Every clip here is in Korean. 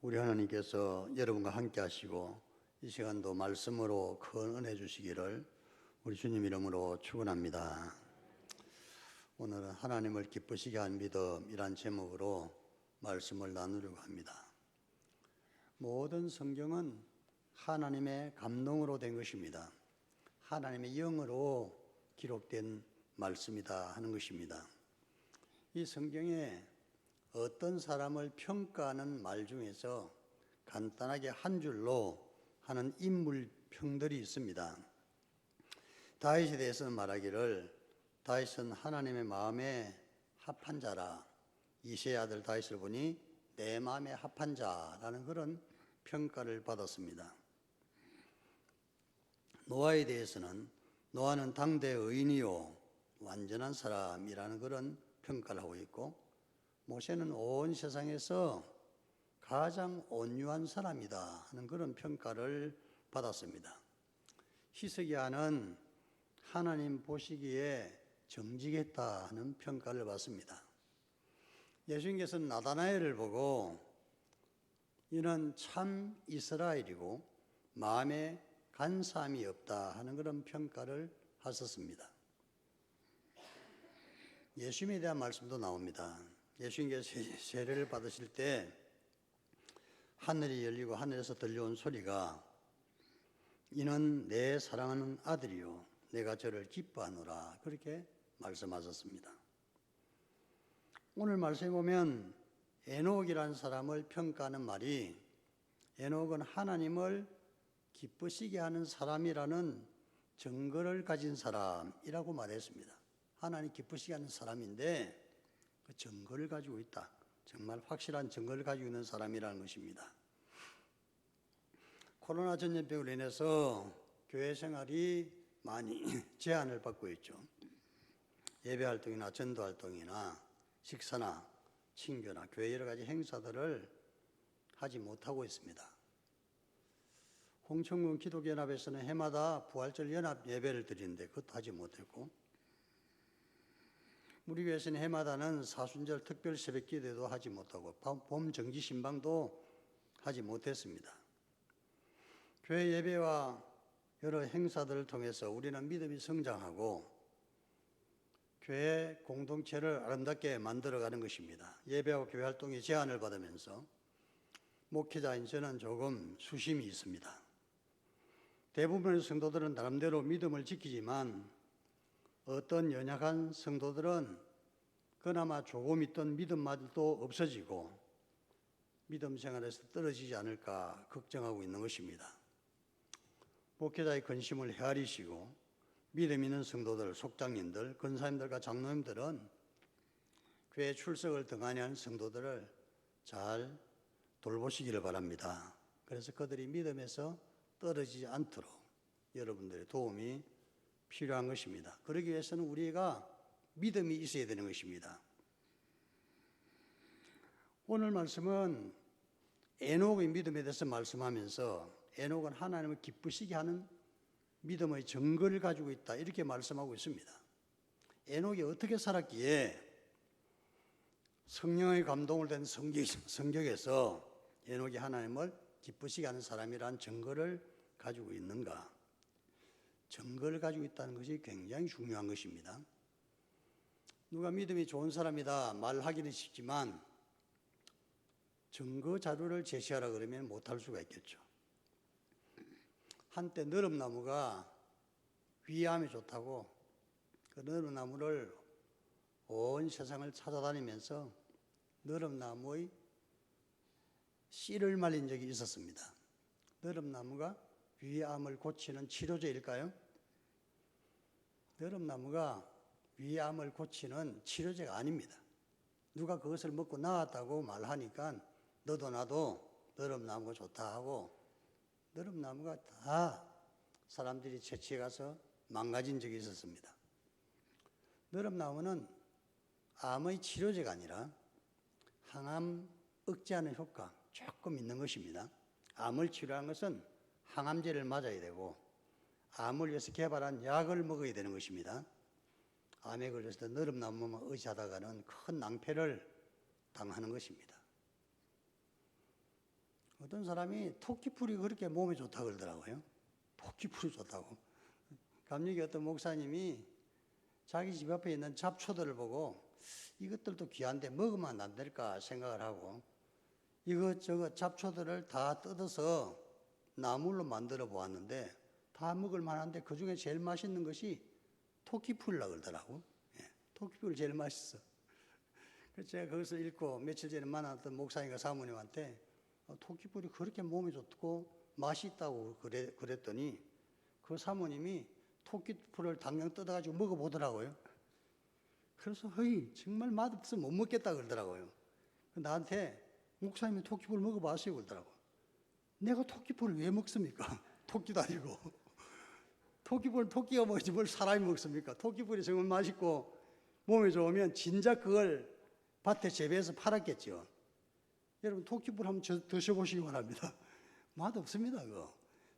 우리 하나님께서 여러분과 함께 하시고 이 시간도 말씀으로 큰 은혜 주시기를 우리 주님 이름으로 축원합니다. 오늘은 하나님을 기쁘시게 한 믿음이란 제목으로 말씀을 나누려고 합니다. 모든 성경은 하나님의 감동으로 된 것입니다. 하나님의 영으로 기록된 말씀이다 하는 것입니다. 이 성경에 어떤 사람을 평가하는 말 중에서 간단하게 한 줄로 하는 인물평들이 있습니다. 다윗에 대해서는 말하기를 다윗은 하나님의 마음에 합한 자라. 이새의 아들 다윗을 보니 내 마음에 합한 자라는 그런 평가를 받았습니다. 노아에 대해서는 노아는 당대의 의인이요 완전한 사람이라는 그런 평가를 하고 있고, 모세는 온 세상에서 가장 온유한 사람이다 하는 그런 평가를 받았습니다. 히스기야는 하나님 보시기에 정직했다 하는 평가를 받습니다. 예수님께서는 나다나엘을 보고 이는 참 이스라엘이고 마음에 간사함이 없다 하는 그런 평가를 하셨습니다. 예수님에 대한 말씀도 나옵니다. 예수님께서 세례를 받으실 때 하늘이 열리고 하늘에서 들려온 소리가 이는 내 사랑하는 아들이요 내가 저를 기뻐하노라 그렇게 말씀하셨습니다. 오늘 말씀에 보면 에녹이라는 사람을 평가하는 말이 에녹은 하나님을 기쁘시게 하는 사람이라는 증거를 가진 사람이라고 말했습니다. 하나님 기쁘시게 하는 사람인데 그 증거를 가지고 있다. 정말 확실한 증거를 가지고 있는 사람이라는 것입니다. 코로나 전염병으로 인해서 교회 생활이 많이 제한을 받고 있죠. 예배 활동이나 전도 활동이나 식사나 친교나 교회 여러 가지 행사들을 하지 못하고 있습니다. 홍천군 기독연합에서는 해마다 부활절 연합 예배를 드리는데 그것도 하지 못했고, 우리 교회에서는 해마다는 사순절 특별 새벽 기도도 하지 못하고 봄 정기 신방도 하지 못했습니다. 교회 예배와 여러 행사들을 통해서 우리는 믿음이 성장하고 교회 공동체를 아름답게 만들어가는 것입니다. 예배와 교회 활동에 제한을 받으면서 목회자인 저는 조금 수심이 있습니다. 대부분의 성도들은 나름대로 믿음을 지키지만 어떤 연약한 성도들은 그나마 조금 있던 믿음마저도 없어지고 믿음 생활에서 떨어지지 않을까 걱정하고 있는 것입니다. 목회자의 근심을 헤아리시고 믿음 있는 성도들, 속장님들, 권사님들과 장로님들은 교회 출석을 등한히 하는 성도들을 잘 돌보시기를 바랍니다. 그래서 그들이 믿음에서 떨어지지 않도록 여러분들의 도움이 필요한 것입니다. 그러기 위해서는 우리가 믿음이 있어야 되는 것입니다. 오늘 말씀은 에녹의 믿음에 대해서 말씀하면서 에녹은 하나님을 기쁘시게 하는 믿음의 증거를 가지고 있다 이렇게 말씀하고 있습니다. 에녹이 어떻게 살았기에 성령의 감동을 된 성경에서 에녹이 하나님을 기쁘시게 하는 사람이라는 증거를 가지고 있는가? 증거를 가지고 있다는 것이 굉장히 중요한 것입니다. 누가 믿음이 좋은 사람이다 말하기는 쉽지만 증거 자료를 제시하라 그러면 못할 수가 있겠죠. 한때 너름나무가 위암에 좋다고 그 너름나무를 온 세상을 찾아다니면서 너름나무의 씨를 말린 적이 있었습니다. 너름나무가 위암을 고치는 치료제일까요? 너름나무가 위암을 고치는 치료제가 아닙니다. 누가 그것을 먹고 나았다고 말하니까 너도 나도 너름나무가 좋다 하고 너름나무가 다 사람들이 채취해 가서 망가진 적이 있었습니다. 너름나무는 암의 치료제가 아니라 항암 억제하는 효과 조금 있는 것입니다. 암을 치료하는 것은 항암제를 맞아야 되고 암을 위해서 개발한 약을 먹어야 되는 것입니다. 암에 걸렸을 때 너름나무만 의지하다가는 큰 낭패를 당하는 것입니다. 어떤 사람이 토끼풀이 그렇게 몸에 좋다고 그러더라고요. 토끼풀이 좋다고. 감리교 어떤 목사님이 자기 집 앞에 있는 잡초들을 보고 이것들도 귀한데 먹으면 안 될까 생각을 하고 이것저것 잡초들을 다 뜯어서 나물로 만들어 보았는데 다 먹을 만한데 그 중에 제일 맛있는 것이 토끼풀이라고 그러더라고. 예, 토끼풀이 제일 맛있어. 그래서 제가 그것을 읽고 며칠 전에 만났던 목사님과 사모님한테 토끼풀이 그렇게 몸에 좋고 맛이 있다고 그랬더니 그 사모님이 토끼풀을 당장 뜯어가지고 먹어보더라고요. 그래서 정말 맛없어 못 먹겠다 그러더라고요. 나한테 목사님이 토끼풀 먹어봤어요 그러더라고요. 내가 토끼풀을 왜 먹습니까? 토끼도 아니고. 토끼풀은 토끼가 먹지 뭘 사람이 먹습니까? 토끼풀이 정말 맛있고 몸에 좋으면 진작 그걸 밭에 재배해서 팔았겠죠. 여러분 토끼풀 한번 드셔보시기 바랍니다. 맛없습니다 그거.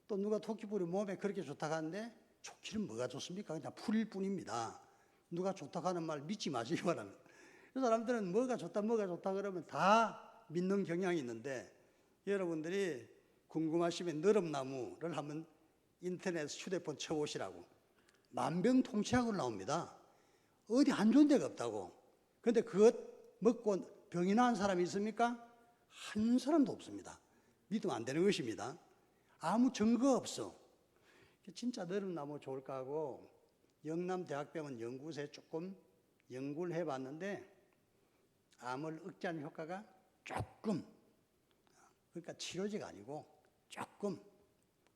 또 누가 토끼풀이 몸에 그렇게 좋다고 하는데 좋기는 뭐가 좋습니까? 그냥 풀일 뿐입니다. 누가 좋다고 하는 말 믿지 마시기 바랍니다. 그 사람들은 뭐가 좋다 그러면 다 믿는 경향이 있는데 여러분들이 궁금하시면 너름나무를 한번 인터넷 휴대폰 쳐보시라고 만병통치약으로 나옵니다. 어디 안 좋은 데가 없다고. 그런데 그것 먹고 병이 나은 사람이 있습니까? 한 사람도 없습니다. 믿으면 안 되는 것입니다. 아무 증거 없어. 진짜 너름나무 좋을까 하고 영남대학병원 연구소에 조금 연구를 해봤는데 암을 억제하는 효과가 조금, 그러니까 치료제가 아니고 조금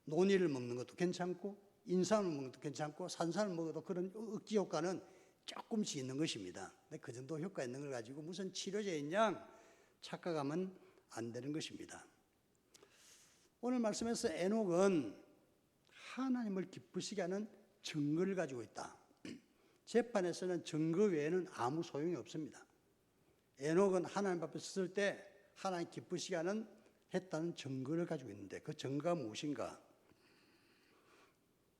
논이를 먹는 것도 괜찮고 인삼을 먹는 것도 괜찮고 산삼을 먹어도 그런 억제 효과는 조금씩 있는 것입니다. 근데 그 정도 효과 있는 걸 가지고 무슨 치료제인 양 착각하면 안 되는 것입니다. 오늘 말씀에서 에녹은 하나님을 기쁘시게 하는 증거를 가지고 있다. 재판에서는 증거 외에는 아무 소용이 없습니다. 에녹은 하나님 앞에 섰을 때 하나님 기쁘시게 하는 했다는 증거를 가지고 있는데 그 증거가 무엇인가?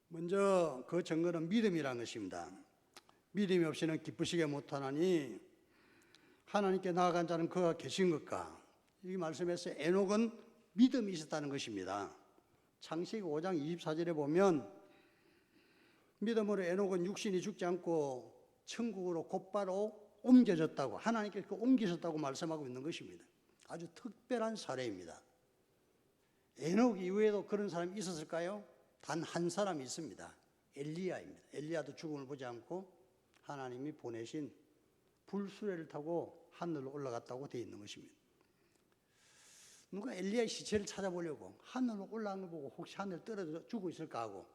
먼저 그 증거는 믿음이라는 것입니다. 믿음이 없이는 기쁘시게 못하나니 하나님께 나아간 자는 그가 계신 것과 이 말씀에서 에녹은 믿음이 있었다는 것입니다. 창세기 5장 24절에 보면 믿음으로 에녹은 육신이 죽지 않고 천국으로 곧바로 옮겨졌다고 하나님께 옮기셨다고 말씀하고 있는 것입니다. 아주 특별한 사례입니다. 에녹 이후에도 그런 사람이 있었을까요? 단 한 사람이 있습니다. 엘리야입니다. 엘리야도 죽음을 보지 않고 하나님이 보내신 불수레를 타고 하늘로 올라갔다고 되어 있는 것입니다. 누가 엘리야의 시체를 찾아보려고 하늘로 올라간 걸 보고 혹시 하늘 떨어져 죽고 있을까 하고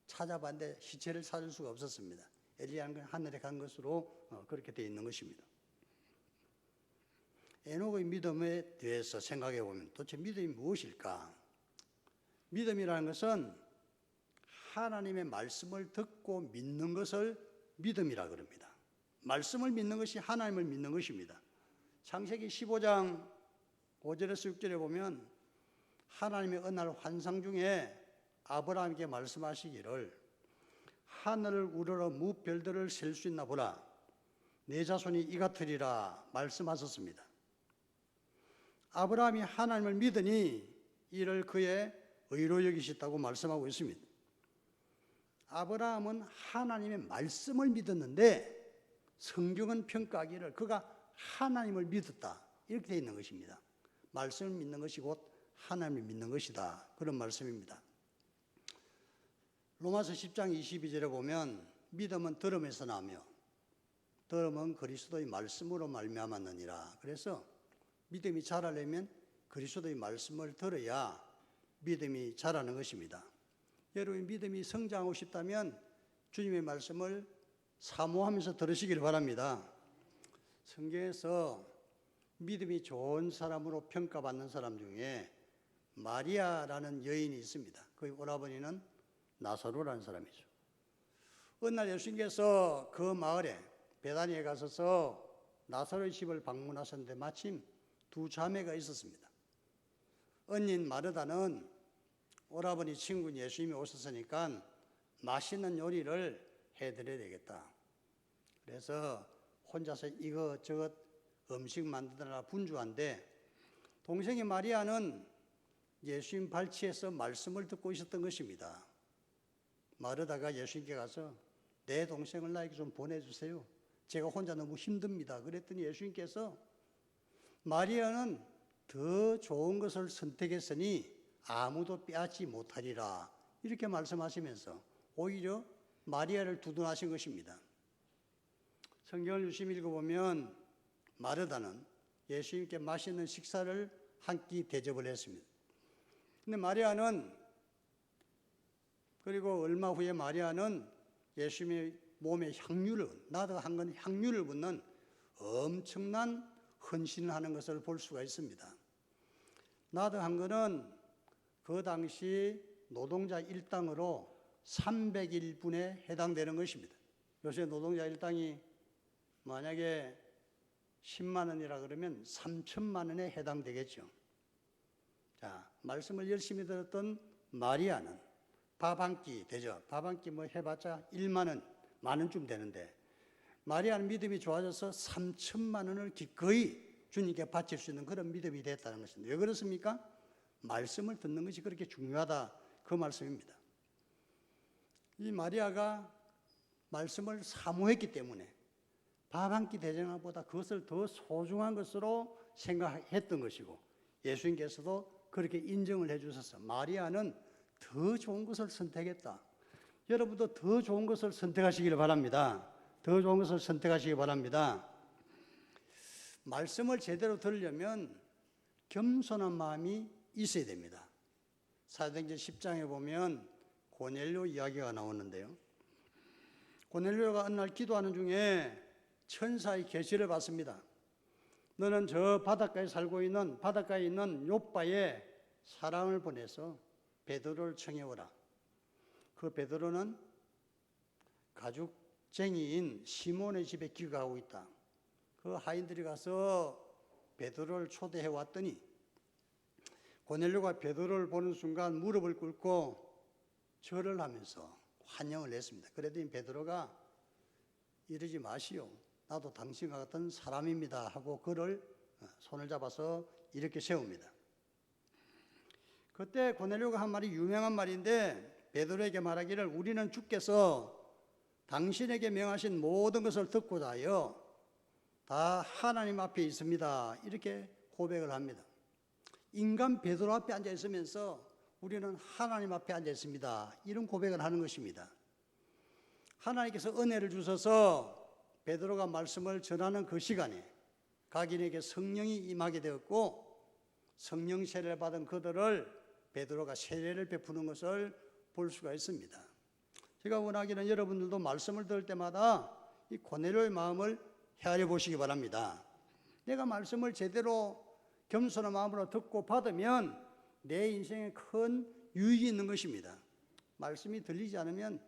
찾아봤는데 시체를 찾을 수가 없었습니다. 엘리야는 하늘에 간 것으로 그렇게 되어 있는 것입니다. 에녹의 믿음에 대해서 생각해 보면 도대체 믿음이 무엇일까? 믿음이라는 것은 하나님의 말씀을 듣고 믿는 것을 믿음이라 그럽니다. 말씀을 믿는 것이 하나님을 믿는 것입니다. 창세기 15장 5절에서 6절에 보면 하나님의 어느 날 환상 중에 아브라함에게 말씀하시기를 하늘을 우러러 무별들을 셀 수 있나 보라. 내 자손이 이 같으리라 말씀하셨습니다. 아브라함이 하나님을 믿으니 이를 그의 의로 여기셨다고 말씀하고 있습니다. 아브라함은 하나님의 말씀을 믿었는데 성경은 평가하기를 그가 하나님을 믿었다 이렇게 되어 있는 것입니다. 말씀을 믿는 것이 곧 하나님을 믿는 것이다 그런 말씀입니다. 로마서 10장 22절에 보면 믿음은 들음에서 나며 들음은 그리스도의 말씀으로 말미암았느니라. 그래서 믿음이 자라려면 그리스도의 말씀을 들어야 믿음이 자라는 것입니다. 여러분 믿음이 성장하고 싶다면 주님의 말씀을 사모하면서 들으시길 바랍니다. 성경에서 믿음이 좋은 사람으로 평가받는 사람 중에 마리아라는 여인이 있습니다. 그의 오라버니는 나사로라는 사람이죠. 어느 날 예수님께서 그 마을에 베다니에 가셔서 나사로의 집을 방문하셨는데 마침 두 자매가 있었습니다. 언닌 마르다는 오라버니 친구 예수님이 오셨으니까 맛있는 요리를 해드려야 되겠다. 그래서 혼자서 이것저것 음식 만드느라 분주한데 동생이 마리아는 예수님 발치에서 말씀을 듣고 있었던 것입니다. 마르다가 예수님께 가서 내 동생을 나에게 좀 보내주세요. 제가 혼자 너무 힘듭니다. 그랬더니 예수님께서 마리아는 더 좋은 것을 선택했으니 아무도 빼앗지 못하리라. 이렇게 말씀하시면서 오히려 마리아를 두둔하신 것입니다. 성경을 유심히 읽어보면 마르다는 예수님께 맛있는 식사를 한 끼 대접을 했습니다. 근데 마리아는, 그리고 얼마 후에 마리아는 예수님의 몸에 향유를, 나도 한 건 향유를 붓는 엄청난 헌신을 하는 것을 볼 수가 있습니다. 나도 한 거는 그 당시 노동자 일당으로 300일분에 해당되는 것입니다. 요새 노동자 일당이 만약에 10만 원이라 그러면 3천만 원에 해당되겠죠. 자, 말씀을 열심히 들었던 마리아는 밥 한 끼 되죠. 밥 한 끼 뭐 해봤자 1만 원, 만 원쯤 되는데 마리아는 믿음이 좋아져서 3천만 원을 기꺼이 주님께 바칠 수 있는 그런 믿음이 됐다는 것입니다. 왜 그렇습니까? 말씀을 듣는 것이 그렇게 중요하다, 그 말씀입니다. 이 마리아가 말씀을 사모했기 때문에 밥 한 끼 대접보다 그것을 더 소중한 것으로 생각했던 것이고, 예수님께서도 그렇게 인정을 해주셔서 마리아는 더 좋은 것을 선택했다. 여러분도 더 좋은 것을 선택하시기를 바랍니다. 더 좋은 것을 선택하시기 바랍니다. 말씀을 제대로 들으려면 겸손한 마음이 있어야 됩니다. 사도행전 10장에 보면 고넬료 이야기가 나오는데요. 고넬료가 어느 날 기도하는 중에 천사의 계시를 받습니다. 너는 저 바닷가에 있는 욥바에 사람을 보내서 베드로를 청해오라. 그 베드로는 가죽쟁이인 시몬의 집에 기거하고 있다. 그 하인들이 가서 베드로를 초대해 왔더니 고넬료가 베드로를 보는 순간 무릎을 꿇고 절을 하면서 환영을 했습니다. 그랬더니 베드로가 이러지 마시오. 나도 당신과 같은 사람입니다 하고 그를 손을 잡아서 이렇게 세웁니다. 그때 고넬료가 한 말이 유명한 말인데 베드로에게 말하기를 우리는 주께서 당신에게 명하신 모든 것을 듣고자 하여 다 하나님 앞에 있습니다. 이렇게 고백을 합니다. 인간 베드로 앞에 앉아 있으면서 우리는 하나님 앞에 앉아 있습니다. 이런 고백을 하는 것입니다. 하나님께서 은혜를 주셔서 베드로가 말씀을 전하는 그 시간에 각인에게 성령이 임하게 되었고, 성령 세례를 받은 그들을 베드로가 세례를 베푸는 것을 볼 수가 있습니다. 제가 원하기는 여러분들도 말씀을 들을 때마다 이 고넬료의 마음을 헤아려 보시기 바랍니다. 내가 말씀을 제대로 겸손한 마음으로 듣고 받으면 내 인생에 큰 유익이 있는 것입니다. 말씀이 들리지 않으면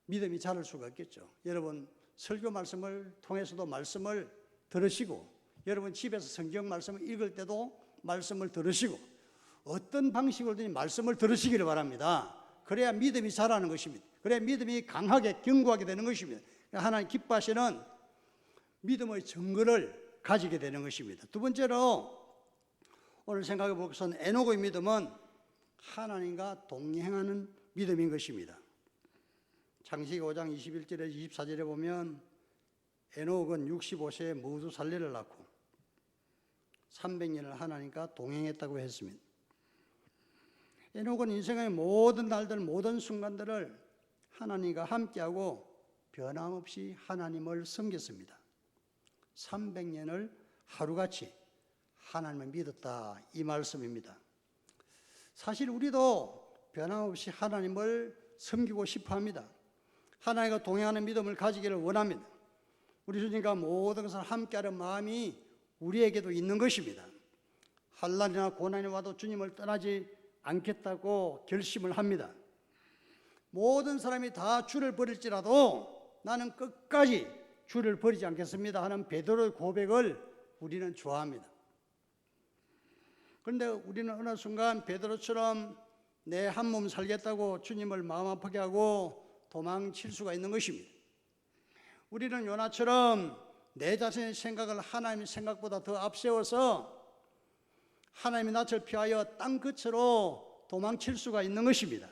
믿음이 자랄 수가 없겠죠. 여러분 설교 말씀을 통해서도 말씀을 들으시고, 여러분 집에서 성경 말씀을 읽을 때도 말씀을 들으시고, 어떤 방식으로든 말씀을 들으시기를 바랍니다. 그래야 믿음이 자라는 것입니다. 그래야 믿음이 강하게 견고하게 되는 것입니다. 하나님 기뻐하시는 믿음의 증거를 가지게 되는 것입니다. 두 번째로 오늘 생각해 볼 것은 에녹의 믿음은 하나님과 동행하는 믿음인 것입니다. 창세기 5장 21절에 24절에 보면 에녹은 65세에 무두살레를 낳고 300년을 하나님과 동행했다고 했습니다. 에녹은 인생의 모든 날들, 모든 순간들을 하나님과 함께하고 변함없이 하나님을 섬겼습니다. 300년을 하루같이 하나님을 믿었다, 이 말씀입니다. 사실 우리도 변함없이 하나님을 섬기고 싶어 합니다. 하나님과 동행하는 믿음을 가지기를 원합니다. 우리 주님과 모든 것을 함께하는 마음이 우리에게도 있는 것입니다. 환난이나 고난이 와도 주님을 떠나지 않겠다고 결심을 합니다. 모든 사람이 다 주를 버릴지라도 나는 끝까지 주를 버리지 않겠습니다 하는 베드로의 고백을 우리는 좋아합니다. 그런데 우리는 어느 순간 베드로처럼 내 한 몸 살겠다고 주님을 마음 아프게 하고 도망칠 수가 있는 것입니다. 우리는 요나처럼 내 자신의 생각을 하나님의 생각보다 더 앞세워서 하나님의 낯을 피하여 땅 끝으로 도망칠 수가 있는 것입니다.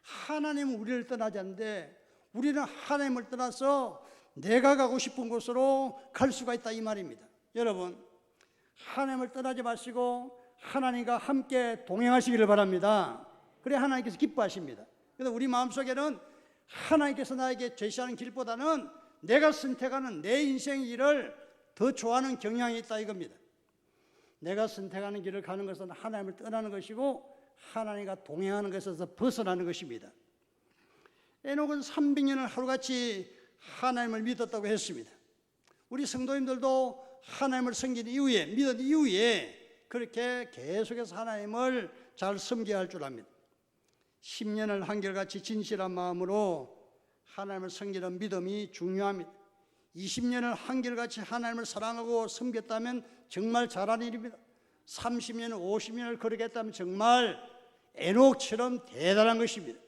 하나님은 우리를 떠나지 않는데 우리는 하나님을 떠나서 내가 가고 싶은 곳으로 갈 수가 있다 이 말입니다. 여러분, 하나님을 떠나지 마시고 하나님과 함께 동행하시기를 바랍니다. 그래 하나님께서 기뻐하십니다. 그래서 우리 마음속에는 하나님께서 나에게 제시하는 길보다는 내가 선택하는 내 인생의 길을 더 좋아하는 경향이 있다 이겁니다. 내가 선택하는 길을 가는 것은 하나님을 떠나는 것이고 하나님과 동행하는 것에서 벗어나는 것입니다. 에녹은 300년을 하루같이 하나님을 믿었다고 했습니다. 우리 성도님들도 하나님을 섬긴 이후에, 믿은 이후에 그렇게 계속해서 하나님을 잘 섬겨야 할 줄 압니다. 10년을 한결같이 진실한 마음으로 하나님을 섬기는 믿음이 중요합니다. 20년을 한결같이 하나님을 사랑하고 섬겼다면 정말 잘한 일입니다. 30년, 50년을 그렇게 했다면 정말 에녹처럼 대단한 것입니다.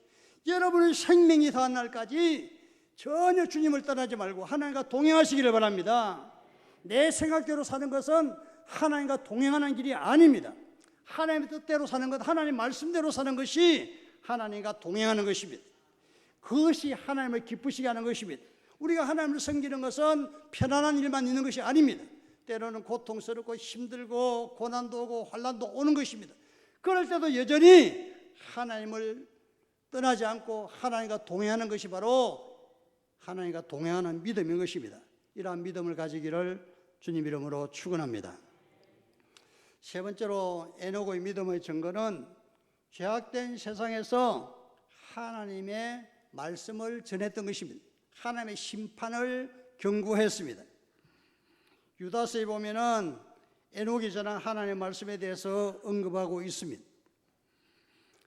여러분의 생명이 다한 날까지 전혀 주님을 떠나지 말고 하나님과 동행하시기를 바랍니다. 내 생각대로 사는 것은 하나님과 동행하는 길이 아닙니다. 하나님의 뜻대로 사는 것, 하나님 말씀대로 사는 것이 하나님과 동행하는 것입니다. 그것이 하나님을 기쁘시게 하는 것입니다. 우리가 하나님을 섬기는 것은 편안한 일만 있는 것이 아닙니다. 때로는 고통스럽고 힘들고 고난도 오고 환난도 오는 것입니다. 그럴 때도 여전히 하나님을 떠나지 않고 하나님과 동행하는 것이 바로 하나님과 동행하는 믿음인 것입니다. 이러한 믿음을 가지기를 주님 이름으로 축원합니다. 세 번째로 에녹의 믿음의 증거는 죄악된 세상에서 하나님의 말씀을 전했던 것입니다. 하나님의 심판을 경고했습니다. 유다서에 보면은 에녹이 전한 하나님의 말씀에 대해서 언급하고 있습니다.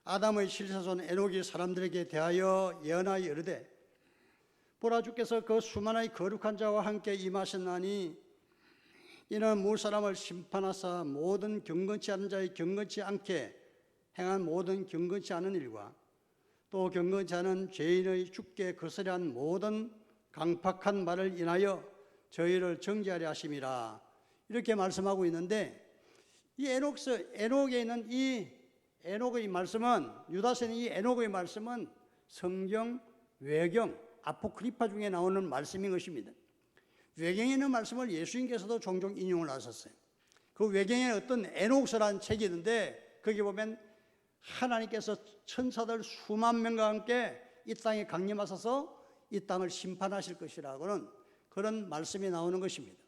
아담의 7세손 에녹이 사람들에게 대하여 예언하여 이르되 보라 주께서 그 수많은 거룩한 자와 함께 임하셨나니 이는 무사람을 심판하사 모든 경건치 않은 자의 경건치 않게 행한 모든 경건치 않은 일과 또 경건치 않은 죄인의 죽게 거스려한 모든 강팍한 말을 인하여 저희를 정죄하려 하심이라 이렇게 말씀하고 있는데 이 에녹에 있는 이 에녹의 말씀은 유다서는 이 에녹의 말씀은 성경 외경 아포크리파 중에 나오는 말씀인 것입니다. 외경에 있는 말씀을 예수님께서도 종종 인용을 하셨어요. 그 외경에 어떤 에녹서라는 책이 있는데 거기 보면 하나님께서 천사들 수만 명과 함께 이 땅에 강림하셔서 이 땅을 심판하실 것이라고는 그런 말씀이 나오는 것입니다.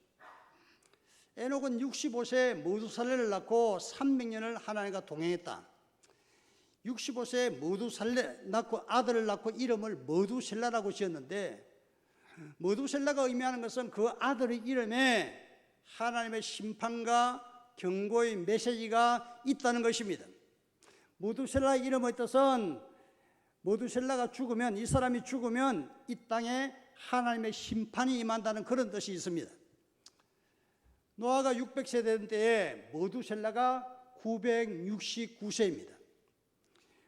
에녹은 65세에 무두살레를 낳고 300년을 하나님과 동행했다. 65세에 무두살레 낳고 아들을 낳고 이름을 머두셀라라고 지었는데 머두셀라가 의미하는 것은 그 아들의 이름에 하나님의 심판과 경고의 메시지가 있다는 것입니다. 머두셀라의 이름의 뜻은 머두셀라가 죽으면 이 사람이 죽으면 이 땅에 하나님의 심판이 임한다는 그런 뜻이 있습니다. 노아가 600세 된 때에 머두셀라가 969세입니다.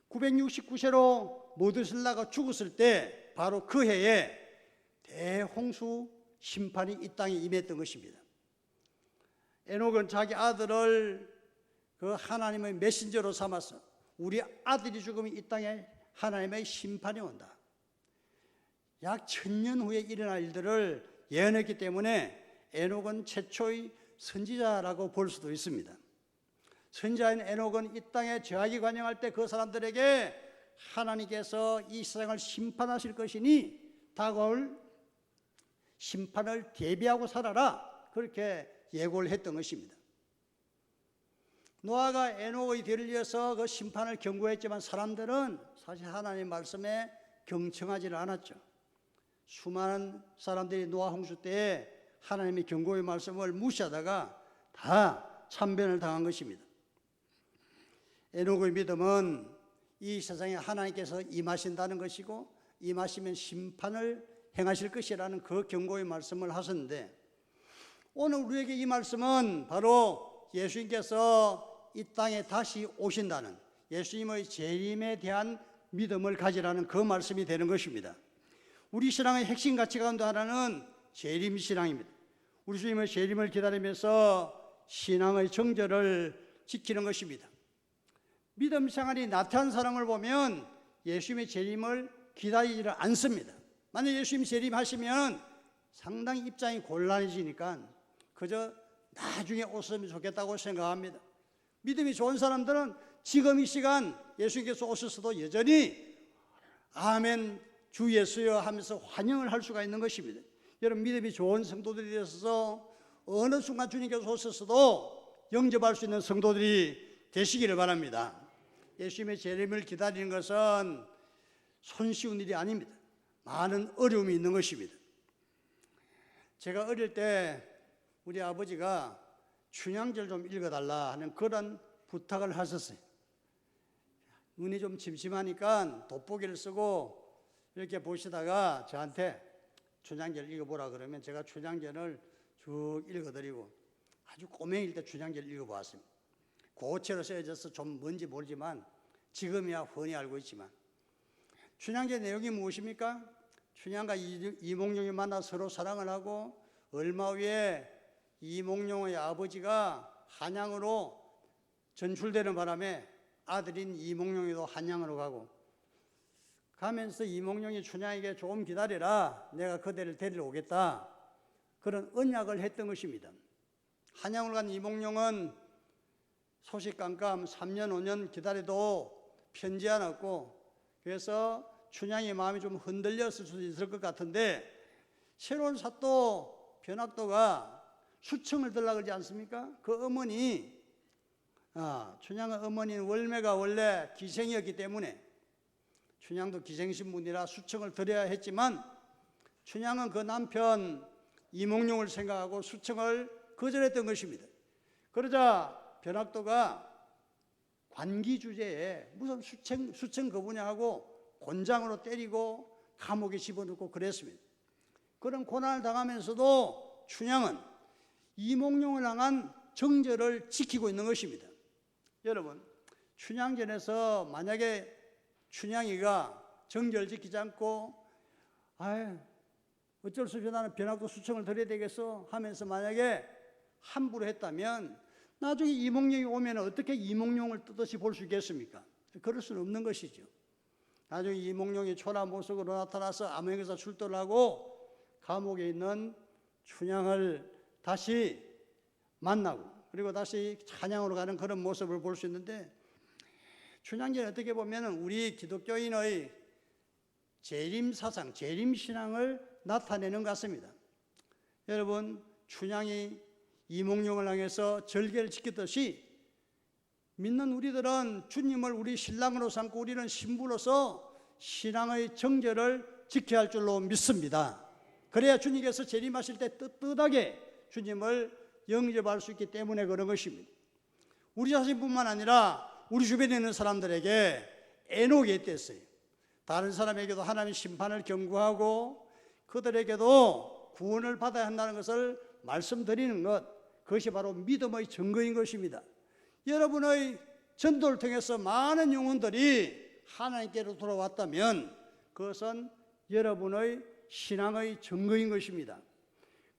969세로 머두셀라가 죽었을 때 바로 그 해에 대홍수 심판이 이 땅에 임했던 것입니다. 에녹은 자기 아들을 그 하나님의 메신저로 삼아서 우리 아들이 죽으면 이 땅에 하나님의 심판이 온다. 약 1000년 후에 일어날 일들을 예언했기 때문에 에녹은 최초의 선지자라고 볼 수도 있습니다. 선지자인 에녹은 이 땅에 죄악이 관영할 때 그 사람들에게 하나님께서 이 세상을 심판하실 것이니 다가올 심판을 대비하고 살아라 그렇게 예고를 했던 것입니다. 노아가 에녹의 뒤를 이어서 그 심판을 경고했지만 사람들은 사실 하나님의 말씀에 경청하지를 않았죠. 수많은 사람들이 노아 홍수 때에 하나님의 경고의 말씀을 무시하다가 다 참변을 당한 것입니다. 에녹의 믿음은 이 세상에 하나님께서 임하신다는 것이고 임하시면 심판을 행하실 것이라는 그 경고의 말씀을 하셨는데 오늘 우리에게 이 말씀은 바로 예수님께서 이 땅에 다시 오신다는 예수님의 재림에 대한 믿음을 가지라는 그 말씀이 되는 것입니다. 우리 신앙의 핵심 가치 가운데 하나는 재림 신앙입니다. 우리 주님의 재림을 기다리면서 신앙의 정절을 지키는 것입니다. 믿음 생활이 나태한 사람을 보면 예수님의 재림을 기다리지를 않습니다. 만약 예수님 재림하시면 상당히 입장이 곤란해지니까 그저 나중에 오셨으면 좋겠다고 생각합니다. 믿음이 좋은 사람들은 지금 이 시간 예수님께서 오셨어도 여전히 아멘 주 예수여 하면서 환영을 할 수가 있는 것입니다. 여러분, 믿음이 좋은 성도들이 되셔서 어느 순간 주님께서 오셨어도 영접할 수 있는 성도들이 되시기를 바랍니다. 예수님의 재림을 기다리는 것은 손쉬운 일이 아닙니다. 많은 어려움이 있는 것입니다. 제가 어릴 때 우리 아버지가 춘향제를 좀 읽어달라 하는 그런 부탁을 하셨어요. 눈이 좀 침침하니까 돋보기를 쓰고 이렇게 보시다가 저한테 춘향제를 읽어보라 그러면 제가 춘향제를 쭉 읽어드리고 아주 꼬맹이일 때 춘향제를 읽어보았습니다. 고체로 쓰여져서 좀 뭔지 모르지만 지금이야 훤히 알고 있지만 춘향제 내용이 무엇입니까? 춘향과 이몽룡이 만나 서로 사랑을 하고 얼마 후에 이몽룡의 아버지가 한양으로 전출되는 바람에 아들인 이몽룡이도 한양으로 가면서 이몽룡이 춘향에게 조금 기다려라, 내가 그대를 데리러 오겠다, 그런 언약을 했던 것입니다. 한양으로 간 이몽룡은 소식깜깜 3년 5년 기다려도 편지 안 왔고, 그래서 춘향의 마음이 좀 흔들렸을 수도 있을 것 같은데 새로운 사또 변학도가 수청을 들라 그러지 않습니까? 그 어머니, 춘향의 어머니는 월매가 원래 기생이었기 때문에 춘향도 기생신분이라 수청을 드려야 했지만 춘향은 그 남편 이몽룡을 생각하고 수청을 거절했던 것입니다. 그러자 변학도가 관기 주제에 무슨 수청 거부냐 하고 곤장으로 때리고 감옥에 집어넣고 그랬습니다. 그런 고난을 당하면서도 춘향은 이몽룡을 향한 정절을 지키고 있는 것입니다. 여러분, 춘향전에서 만약에 춘향이가 정절 지키지 않고 어쩔 수 없이 나는 변학도 수청을 드려야 되겠어 하면서 만약에 함부로 했다면 나중에 이몽룡이 오면 어떻게 이몽룡을 뜻없이 볼 수 있겠습니까? 그럴 수는 없는 것이죠. 나중에 이몽룡이 초라 모습으로 나타나서 암행에서 출두를 하고 감옥에 있는 춘향을 다시 만나고 그리고 다시 찬양으로 가는 그런 모습을 볼 수 있는데, 춘향제는 어떻게 보면 우리 기독교인의 재림사상, 재림신앙을 나타내는 것 같습니다. 여러분, 춘향이 이몽룡을 향해서 절개를 지켰듯이 믿는 우리들은 주님을 우리 신랑으로 삼고 우리는 신부로서 신앙의 정절을 지켜야 할 줄로 믿습니다. 그래야 주님께서 재림하실 때 떳떳하게 주님을 영접할 수 있기 때문에 그런 것입니다. 우리 자신뿐만 아니라 우리 주변에 있는 사람들에게 에녹이 있댔어요. 다른 사람에게도 하나님의 심판을 경고하고 그들에게도 구원을 받아야 한다는 것을 말씀드리는 것, 그것이 바로 믿음의 증거인 것입니다. 여러분의 전도를 통해서 많은 영혼들이 하나님께로 돌아왔다면 그것은 여러분의 신앙의 증거인 것입니다.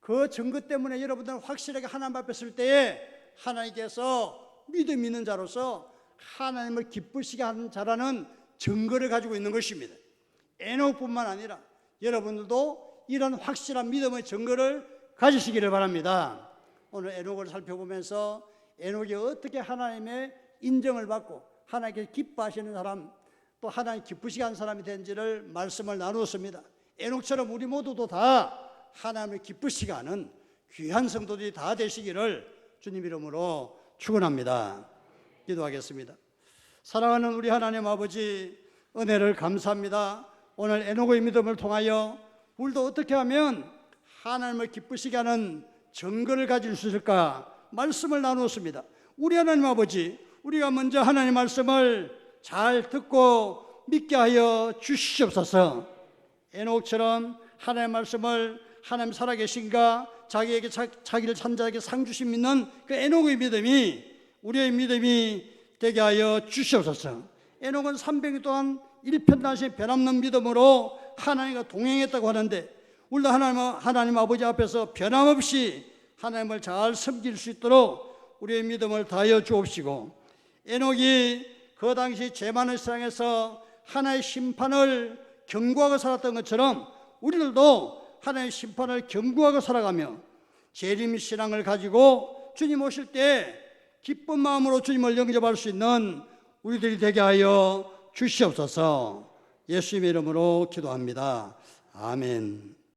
그 증거 때문에 여러분들은 확실하게 하나님 앞에 설 때에 하나님께서 믿음 있는 자로서 하나님을 기쁘시게 하는 자라는 증거를 가지고 있는 것입니다. 에녹뿐만 아니라 여러분들도 이런 확실한 믿음의 증거를 가지시기를 바랍니다. 오늘 에녹을 살펴보면서 에녹이 어떻게 하나님의 인정을 받고 하나님께 기뻐하시는 사람, 또 하나님 기쁘시게 하는 사람이 된지를 말씀을 나누었습니다. 에녹처럼 우리 모두도 다 하나님을 기쁘시게 하는 귀한 성도들이 다 되시기를 주님 이름으로 축원합니다. 기도하겠습니다. 사랑하는 우리 하나님 아버지, 은혜를 감사합니다. 오늘 에녹의 믿음을 통하여 우리도 어떻게 하면 하나님을 기쁘시게 하는 증거를 가질 수 있을까 말씀을 나누었습니다. 우리 하나님 아버지, 우리가 먼저 하나님 말씀을 잘 듣고 믿게 하여 주시옵소서. 에녹처럼 하나님 말씀을 하나님 살아계신가 자기에게 자기를 산 자에게 상 주신 믿는 그 에녹의 믿음이 우리의 믿음이 되게 하여 주시옵소서. 에녹은 300년 동안 일편단심 변함없는 믿음으로 하나님과 동행했다고 하는데 우리도 하나님 아버지 앞에서 변함없이 하나님을 잘 섬길 수 있도록 우리의 믿음을 다하여 주옵시고, 에녹이 그 당시 재만의 세상에서 하나님의 심판을 경고하고 살았던 것처럼 우리들도 하나님의 심판을 경고하고 살아가며 재림 신앙을 가지고 주님 오실 때 기쁜 마음으로 주님을 영접할 수 있는 우리들이 되게 하여 주시옵소서. 예수님의 이름으로 기도합니다. 아멘.